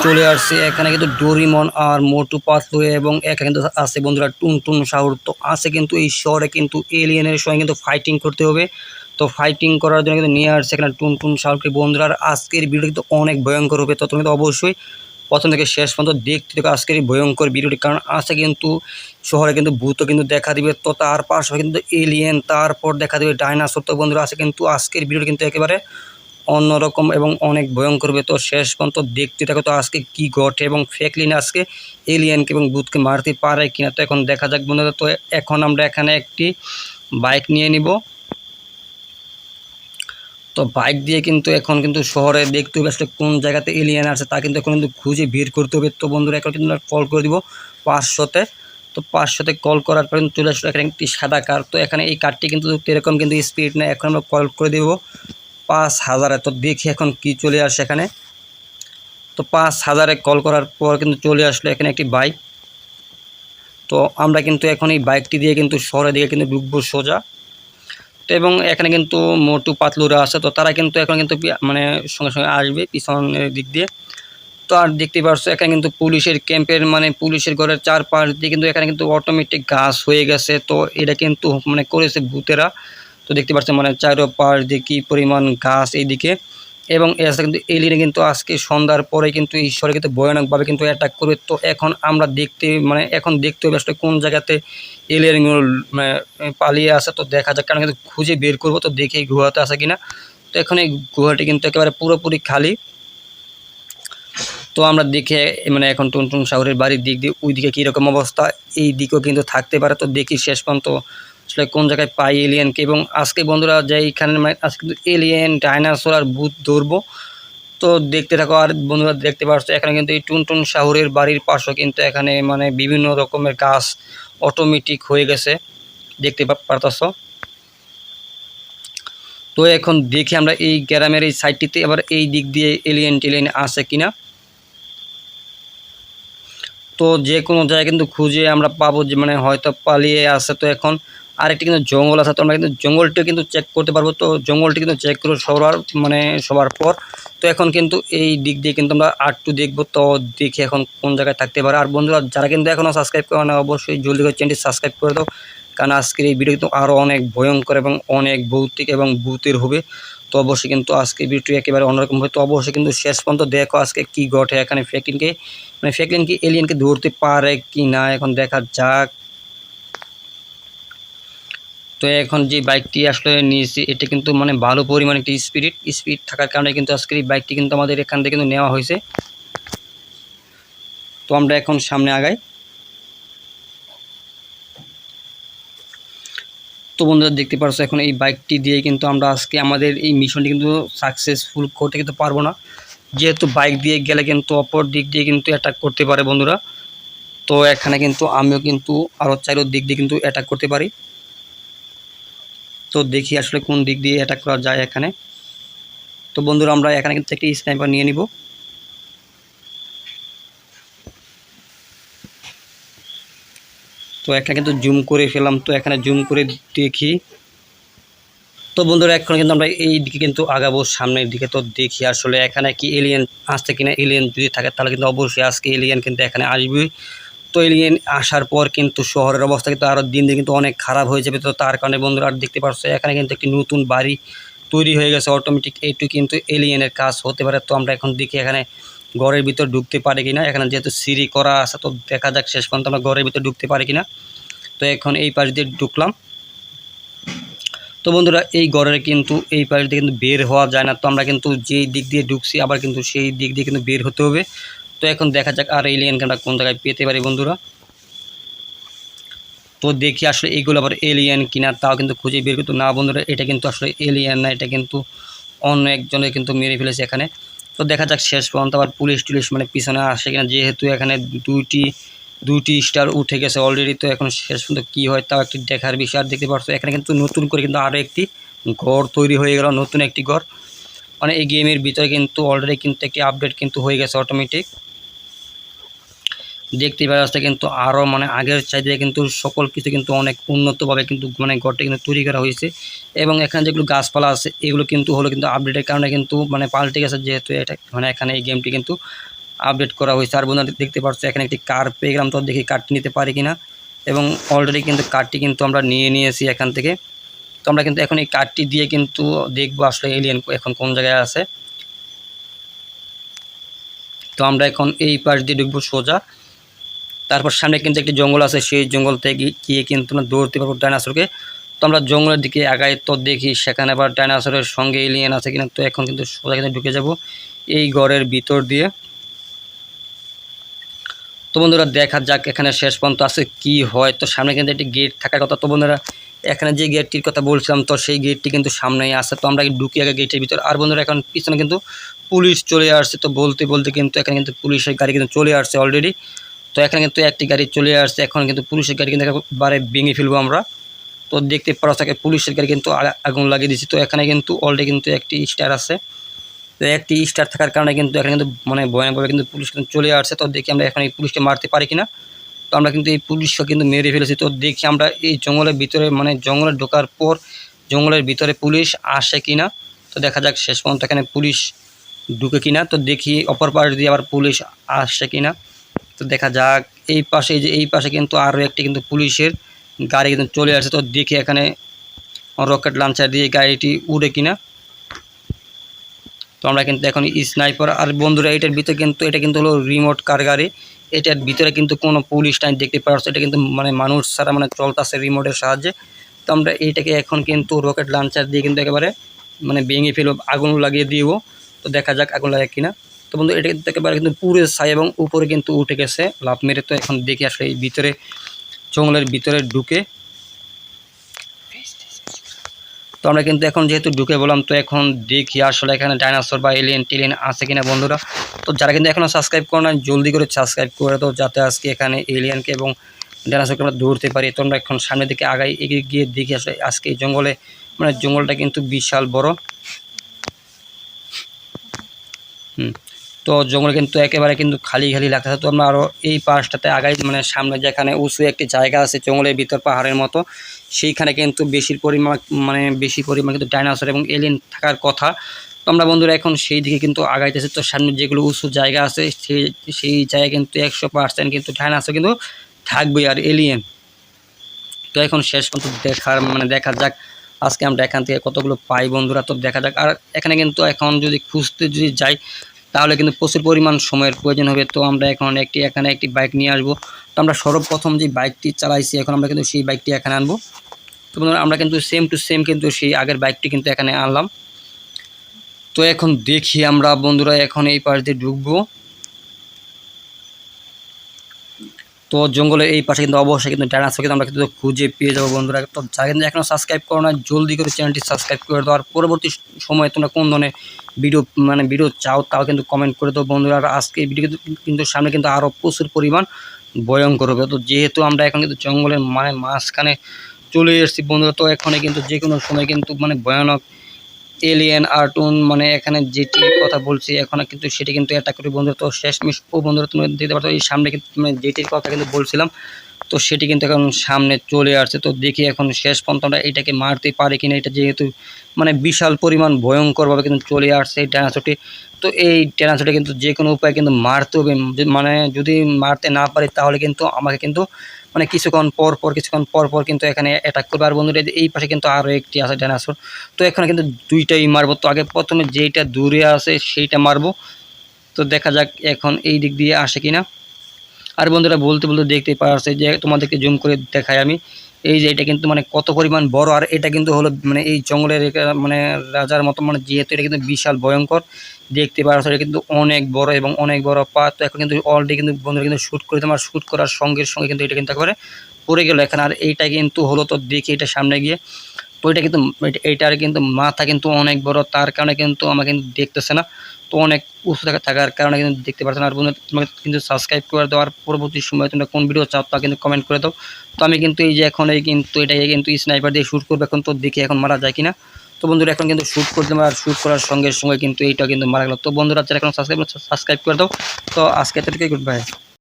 চলে আসছে। এখানে কিন্তু ডোরিমন আর মোটু পাতলু এবং এখানে কিন্তু আছে বন্ধুরা টুনটুন সাহুর। তো আছে কিন্তু এই শহরে কিন্তু এলিয়েনের সঙ্গে কিন্তু ফাইটিং করতে হবে। তো ফাইটিং করার জন্য কিন্তু নিয়ে আসছে এখানে টুনটুন সাহুকে বন্ধুরা। আর আজকের ভিডিও কিন্তু অনেক ভয়ঙ্কর হবে, তো তুমি তো অবশ্যই প্রথম থেকে শেষ পর্যন্ত দেখতে থাকো আজকের এই ভয়ঙ্কর ভিডিওটি। কারণ আছে কিন্তু শহরে কিন্তু ভূতও কিন্তু দেখা দিবে, তো তার পাশে কিন্তু এলিয়েন, তারপর দেখা দেবে ডাইনোসর। তো বন্ধুরা আছে কিন্তু আজকের ভিডিওটি কিন্তু একেবারে অন্যরকম এবং অনেক ভয়ঙ্কর হবে। তো শেষ পর্যন্ত দেখতে থাকো তো আজকে কি ঘটে এবং ফ্র্যাঙ্কলিন আজকে এলিয়েনকে এবং ভূতকে মারতে পারে কিনা। তো এখন দেখা যাক বন্ধুরা। তো এখন আমরা এখানে একটি বাইক নিয়ে নিব। তো বাইক দিয়ে কিন্তু এখন কিন্তু শহরে দেখতে হবে আসলে কোন জায়গাতে এলিয়েন আছে, তা কিন্তু এখন কিন্তু খুঁজে বের করতে হবে। তো বন্ধুরা এখন কিন্তু কল করে দিব 500-তে। তো 500-তে কল করার পর কিন্তু চলে আসলো এখানে একটি সাদা কার। তো এখানে এই কারটি কিন্তু এরকম কিন্তু স্পিড নেই। এখন আমরা কল করে দেব 5000-এ। তো দেখি এখন কি চলে আসে এখানে। তো 5000-এ কল করার পর কিন্তু চলে আসলো এখানে একটি বাইক। তো আমরা কিন্তু এখন এই বাইকটি দিয়ে কিন্তু শহরের দিকে কিন্তু ঢুকবো সোজা। তো এবং এখানে কিন্তু মোটু পাতলুরা আছে, তো তারা কিন্তু এখন কিন্তু মানে সঙ্গে সঙ্গে আসবে পিছনের দিক দিয়ে। তো আর দেখতে পাচ্ছ এখানে কিন্তু পুলিশের ক্যাম্পের মানে পুলিশের ঘরের চারপাশ দিয়ে কিন্তু এখানে কিন্তু অটোমেটিক গাছ হয়ে গেছে। তো এটা কিন্তু মানে করেছে ভূতেরা। তো দেখতে পাচ্ছেন মানে চারপাশ দিয়ে কী পরিমাণ গাছ এইদিকে। এবং এর সাথে কিন্তু এলিয়েন কিন্তু আজকে সন্ধ্যার পরে কিন্তু ঈশ্বরে কিন্তু ভয়ানকভাবে কিন্তু অ্যাটাক করবে। তো এখন আমরা এখন দেখতে হবে আসলে কোন জায়গাতে এলিয়েনগুলো মানে পালিয়ে আসে। তো দেখা যাক, কারণ কিন্তু খুঁজে বের করবো। তো দেখি এই গুহাতে আছে কিনা। তো এখন এই গুহাটি কিন্তু একেবারে পুরোপুরি খালি। তো আমরা দেখে মানে এখন টুনটুন সাগরের বাড়ির দিক দিয়ে ওইদিকে কীরকম অবস্থা, এই দিকেও কিন্তু থাকতে পারে। তো দেখি শেষ পর্যন্ত আসলে কোন জায়গায় পাই এলিয়েনকে। এবং আজকে বন্ধুরা যেইখানে মানে আজকে কিন্তু এলিয়েন, ডাইনোসর আর ভূত ধরবো। তো দেখতে থাকো। আর বন্ধুরা দেখতে পাচ্ছ এখানে কিন্তু এই টুনটুন সাগরের বাড়ির পাশেও কিন্তু এখানে মানে বিভিন্ন রকমের গাছ অটোমেটিক হয়ে গেছে, দেখতে পারতাছ। তো এখন দেখি আমরা এই গ্রামের এই সাইডটিতে আবার এই দিক দিয়ে এলিয়েন টেলিয়েন আছে কিনা। তো যে কোনো জায়গায় কিন্তু খুঁজে আমরা পাবো যে মানে হয়তো পালিয়ে আসে। তো এখন আরেকটি কিন্তু জঙ্গল আছে, তো আমরা কিন্তু জঙ্গলটা কিন্তু চেক করতে পারবো। তো জঙ্গলটি কিন্তু চেক করে সবার পর তো এখন কিন্তু এই দিক দিয়ে কিন্তু আমরা আরটু দেখবো। তো দেখি এখন কোন জায়গায় থাকতে পারে। আর বন্ধুরা যারা কিন্তু এখনও সাবস্ক্রাইব করে না অবশ্যই জলদি করে চ্যানেলটি সাবস্ক্রাইব করে দাও, কারণ আজকের এই ভিডিও কিন্তু আরও অনেক ভয়ঙ্কর এবং অনেক ভৌতিক এবং ভূতের হবে। তো অবশ্যই কিন্তু আজকে ভিডিওটি একেবারে অন্যরকম হবে। তো অবশ্যই কিন্তু শেষ পর্যন্ত দেখো আজকে কী ঘটে এখানে। ফ্র্যাঙ্কলিন কি এলিয়েনকে ধরতে পারে কি না, এখন দেখা যাক। তো এখন যে বাইকটি আসলে নিয়েছি এটা কিন্তু মানে ভালো পরিমাণে একটি স্পিড থাকার কারণে কিন্তু আজকের এই বাইকটি কিন্তু আমাদের এখান থেকে কিন্তু নেওয়া হয়েছে। তো আমরা এখন সামনে আগাই। তো বন্ধুরা দেখতে পারছো এখন এই বাইকটি দিয়ে কিন্তু আমরা আজকে আমাদের এই মিশনটি কিন্তু সাকসেসফুল করতে কিন্তু পারবো না, যেহেতু বাইক দিয়ে গেলে কিন্তু অপর দিক দিয়ে কিন্তু অ্যাটাক করতে পারে বন্ধুরা। তো এখানে কিন্তু আমিও কিন্তু আরও চারো দিক দিয়ে কিন্তু অ্যাটাক করতে পারি। তো দেখি আসলে কোন দিক দিয়ে অ্যাটাক করা যায় এখানে। তো বন্ধুরা আমরা এখানে কিন্তু একটি স্নাইপার নিয়ে নিব। তো এখানে কিন্তু জুম করে ফেলাম। তো এখানে জুম করে দেখি। তো বন্ধুরা এখন কিন্তু আমরা এই দিকে কিন্তু আগাবো সামনের দিকে। তো দেখি আসলে এখানে কি এলিয়েন আসছে কিনা। এলিয়েন যদি থাকে তাহলে কিন্তু অবশ্যই আজকে এলিয়েন কিন্তু এখানে আসবে। তো এলিয়েন আসার পর কিন্তু শহরের অবস্থা কিন্তু আরও দিন দিন কিন্তু অনেক খারাপ হয়ে যাবে। তো তার কারণে বন্ধুরা আর দেখতে পাচ্ছ এখানে কিন্তু একটি নতুন বাড়ি তৈরি হয়ে গেছে অটোমেটিক। এইটু কিন্তু এলিয়েনের কাজ হতে পারে। তো আমরা এখন দেখি এখানে ঘরের ভিতর ঢুকতে পারি কিনা। এখানে যেহেতু সিঁড়ি করা আছে তো দেখা যাক শেষ পর্যন্ত আমরা ঘরের ভিতর ঢুকতে পারি কিনা। তো এখন এই পাশ দিয়ে ঢুকলাম। তো বন্ধুরা এই ঘরের কিন্তু এই পাশ দিয়ে কিন্তু বের হওয়া যায় না। তো আমরা কিন্তু যেই দিক দিয়ে ঢুকছি আবার কিন্তু সেই দিক দিয়ে কিন্তু বের হতে হবে। তো এখন দেখা যাক আর এলিয়েনকে আমরা কোন জায়গায় পেতে পারি বন্ধুরা। তো দেখি আসলে এইগুলো আবার এলিয়েন কিনা, তাও কিন্তু খুঁজে বের করতে না বন্ধুরা। এটা কিন্তু আসলে এলিয়েন না, এটা কিন্তু অন্য একজনের কিন্তু মেরে ফেলেছে এখানে। তো দেখা যাক শেষ পর্যন্ত আবার পুলিশ টুলিশ মানে পিছনে আসে কিনা, যেহেতু এখানে দুইটি স্টার উঠে গেছে অলরেডি। তো এখন শেষ পর্যন্ত কী হয় তাও একটি দেখার বিষয়। আর দেখতে পাচ্ছ এখানে কিন্তু নতুন করে কিন্তু আরও একটি ঘর তৈরি হয়ে গেল, নতুন একটি ঘর। মানে এই গেমের ভিতরে কিন্তু অলরেডি কিন্তু একটি আপডেট কিন্তু হয়ে গেছে অটোমেটিক। দেখতে পাওয়া কিন্তু আরও মানে আগের চাইতে কিন্তু সকল কিছু কিন্তু অনেক উন্নতভাবে কিন্তু মানে ঘরটা কিন্তু তৈরি করা হয়েছে। এবং এখানে যেগুলো গাছপালা আছে এগুলো কিন্তু হলো কিন্তু আপডেটের কারণে কিন্তু মানে পাল্টে গেছে, যেহেতু এটা মানে এখানে এই গেমটি কিন্তু আপডেট করা হয়েছে। আর বন্ধুরা দেখতে পাচ্ছ এখানে একটি কার পেয়ে গেলাম, তো দেখি কারটি নিতে পারি কিনা। এবং অলরেডি কিন্তু কারটি কিন্তু আমরা নিয়ে নিয়েছি এখান থেকে। তো আমরা কিন্তু এখন এই কারটি দিয়ে কিন্তু দেখবো আসলে এলিয়েন এখন কোন জায়গায় আছে। তো আমরা এখন এই পাশ দিয়ে ঢুকবো সোজা। তারপর সামনে কিন্তু একটি জঙ্গল আছে, সেই জঙ্গল থেকে গিয়ে কিন্তু আমরা দৌড়তে পারবো ডাইনোসরকে। তো আমরা জঙ্গলের দিকে আগাই, তো দেখি সেখানে আবার ডাইনোসরের সঙ্গে এলিয়েন আছে কিনা। তো এখন কিন্তু সোজা কিন্তু ঢুকে যাব এই ঘরের ভিতর দিয়ে। তো বন্ধুরা দেখা যাক এখানে শেষ পর্যন্ত আছে কি হয়। তো সামনে কিন্তু একটি গেট থাকার কথা। তো বন্ধুরা এখানে যে গেটটির কথা বলছিলাম, তো সেই গেটটি কিন্তু সামনেই আছে। তো আমরা ঢুকি আগে গেটের ভিতর। আর বন্ধুরা এখন পিছনে কিন্তু পুলিশ চলে আসছে। তো বলতে বলতে কিন্তু এখানে কিন্তু পুলিশের গাড়ি কিন্তু চলে আসছে অলরেডি। তো এখানে কিন্তু একটি গাড়ি চলে আসছে, এখন কিন্তু পুলিশের গাড়ি কিন্তু একেবারে ভেঙে ফেলবো আমরা। তো দেখতে পাওয়া থাকে পুলিশের গাড়ি কিন্তু আগুন লাগিয়ে দিচ্ছি। তো এখানে কিন্তু অলরেডি কিন্তু একটি স্টার আছে। তো একটি স্টার থাকার কারণে কিন্তু এখানে কিন্তু মানে ভয়ানকভাবে কিন্তু পুলিশ কিন্তু চলে আসছে। তো দেখি আমরা এখন এই পুলিশকে মারতে পারি কিনা। তো আমরা কিন্তু এই পুলিশকে কিন্তু মেরে ফেলেছি। তো দেখি আমরা এই জঙ্গলের ভিতরে মানে জঙ্গলে ঢোকার পর জঙ্গলের ভিতরে পুলিশ আসে কিনা। তো দেখা যাক শেষ পর্যন্ত এখানে পুলিশ ঢুকে কিনা। তো দেখি অপর পাশ দিয়ে আবার পুলিশ আসে কিনা। তো দেখা যাক এই পাশে, যে এই পাশে কিন্তু আরও একটি কিন্তু পুলিশের গাড়ি কিন্তু চলে আসছে। তো দেখি এখানে রকেট লঞ্চার দিয়ে গাড়িটি উড়ে কিনা। তো আমরা কিন্তু এখন স্নাইপার। আর বন্ধুরা এটার ভিতরে কিন্তু এটা কিন্তু হলো রিমোট কার গাড়ি। এটার ভিতরে কিন্তু কোনো পুলিশ টাইম দেখতে পাচ্ছ, এটা কিন্তু মানে মানুষ ছাড়া মানে চলতেছে রিমোটের সাহায্যে। তো আমরা এইটাকে এখন কিন্তু রকেট লঞ্চার দিয়ে কিন্তু একেবারে মানে ভেঙে ফেলব, আগুন লাগিয়ে দিব। তো দেখা যাক আগুন লাগে কিনা। তো বন্ধু এটা কিন্তু একেবারে কিন্তু পুরো ছাই এবং উপরে কিন্তু উঠে গেছে লাফ মেরে। তো এখন দেখি আসলে এই ভিতরে জঙ্গলের ভিতরে ঢুকে। তো আমরা কিন্তু এখন যেহেতু ঢুকে বললাম, তো এখন দেখি আসলে এখানে ডাইনোসর বা এলিয়েন টেলিয়েন আছে কিনা বন্ধুরা। তো যারা কিন্তু এখনও সাবস্ক্রাইব করে না জলদি করে সাবস্ক্রাইব করে দাও, যাতে আজকে এখানে এলিয়েনকে এবং ডাইনোসরকে আমরা ধরতে পারি। তো আমরা এখন সামনের দিকে আগাই, এগিয়ে গিয়ে দেখি আসলে আজকে এই জঙ্গলে মানে জঙ্গলটা কিন্তু বিশাল বড়। তো জঙ্গলে কিন্তু একেবারে কিন্তু খালি খালি লাগতেছে। তো আমরা আরও এই পাশটাতে আগাই, মানে সামনে যেখানে উঁচু একটি জায়গা আছে জঙ্গলের ভিতর পাহাড়ের মতো, সেইখানে কিন্তু বেশি পরিমাণ কিন্তু ডাইনোসর এবং এলিয়েন থাকার কথা। তো আমরা বন্ধুরা এখন সেই দিকে কিন্তু আগাইতেছি। তো সামনে যেগুলো উঁচু জায়গা আছে সেই জায়গায় কিন্তু 100% কিন্তু ডাইনোসর কিন্তু থাকবে আর এলিয়েন। তো এখন শেষ পর্যন্ত দেখা যাক আজকে আমরা এখান থেকে কতগুলো পাই বন্ধুরা। তো দেখা যাক। আর এখানে কিন্তু এখন যদি খুঁজতে যদি যাই তাহলে কিন্তু প্রচুর পরিমাণ সময়ের প্রয়োজন হবে। তো আমরা এখন এখানে একটি বাইক নিয়ে আসবো। তো আমরা সর্বপ্রথম যে বাইকটি চালাইছি এখন আমরা কিন্তু সেই বাইকটি এখানে আনবো। তো বন্ধুরা আমরা কিন্তু সেম টু সেম কিন্তু সেই আগের বাইকটি কিন্তু এখানে আনলাম। তো এখন দেখি আমরা বন্ধুরা এখন এই পাশ দিয়ে ঢুকবো। তো জঙ্গলের এই পাশে কিন্তু অবশ্যই কিন্তু ডাইনোসর কিন্তু আমরা কিন্তু খুঁজে পেয়ে যাবো বন্ধুরা। তো যারা কিন্তু এখনও সাবস্ক্রাইব করো না জলদি করে চ্যানেলটি সাবস্ক্রাইব করে দাও। আর পরবর্তী সময়ে তোমরা কোন ধরনের ভিডিও চাও তাও কিন্তু কমেন্ট করে দাও বন্ধুরা। আর আজকে এই ভিডিও কিন্তু সামনে কিন্তু আরও প্রচুর পরিমাণ ভয়ঙ্কর হবে। তো যেহেতু আমরা এখন কিন্তু জঙ্গলের মানে মাঝখানে চলে এসেছি বন্ধুরা, তো এখানে কিন্তু যে কোনো সময় কিন্তু মানে ভয়ানক এলিয়েন আর্টুন মানে এখানে যেটির কথা বলছি এখন কিন্তু সেটি কিন্তু অ্যাটাক করি বন্ধুরা। তো শেষমেশ বন্ধুরা তুমি দিতে পারতো এই সামনে কিন্তু মানে যেটির কথা কিন্তু বলছিলাম, তো সেটি কিন্তু এখন সামনে চলে আসছে। তো দেখি এখন শেষ পর্যন্ত আমরা এটাকে মারতে পারি কিনা। এটা যেহেতু মানে বিশাল পরিমাণ ভয়ঙ্করভাবে কিন্তু চলে আসছে এই ডাইনোসরটি। তো এই ডাইনোসরটি কিন্তু যে কোনো উপায়ে কিন্তু মারতে হবে, মানে যদি মারতে না পারি তাহলে কিন্তু আমাকে কিন্তু মানে কিছুক্ষণ পর পর কিন্তু এখানে অ্যাটাক করবে। আর বন্ধুরা এই পাশে কিন্তু আরও একটি আছে ডাইনোসর। তো এখানে কিন্তু দুইটাই মারবো। তো আগে প্রথমে যেইটা দূরে আছে সেইটা মারবো। তো দেখা যাক এখন এই দিক দিয়ে আসে কিনা। আর বন্ধুরা বলতে বলতে দেখতে পারছে যে তোমাদেরকে জুম করে দেখাই আমি, এই যে এটা কিন্তু মানে কত পরিমাণ বড়। আর এটা কিন্তু হলো মানে এই জঙ্গলের মানে রাজার মতো, মানে যেহেতু এটা কিন্তু বিশাল ভয়ঙ্কর দেখতে পারছো, এটা কিন্তু অনেক বড় এবং অনেক বড় পা। তো এখন কিন্তু অলরেডি কিন্তু বন্ধুরা কিন্তু শ্যুট করে দিলাম। আর শ্যুট করার সঙ্গে সঙ্গে কিন্তু এটা কিন্তু একেবারে পড়ে গেল এখানে। আর এইটা কিন্তু হলো, তো দেখি এটা সামনে গিয়ে, তো এটা কিন্তু এইটার কিন্তু মাথা কিন্তু অনেক বড়, তার কারণে কিন্তু আমাকে কিন্তু দেখতেছে না। তো অনেক উঁচু থাকার কারণে কিন্তু দেখতে পাচ্ছ না। আর বন্ধুরা তোমাকে কিন্তু সাবস্ক্রাইব করে দাও। আর পরবর্তী সময় তোমরা কোন ভিডিও চাও তা কিন্তু কমেন্ট করে দাও। তো আমি কিন্তু এই যে এখন এটাই কিন্তু স্নাইপার দিয়ে শ্যুট করবো এখন। তো দেখি এখন মারা যায় কিনা। তো বন্ধুরা এখন কিন্তু শ্যুট করতে আর শ্যুট করার সঙ্গে সঙ্গে কিন্তু এইটা কিন্তু মারা গেল। তো বন্ধুরা যারা এখন সাবস্ক্রাইব করে দাও। তো আজকে এতটুকুই, গুড বাই।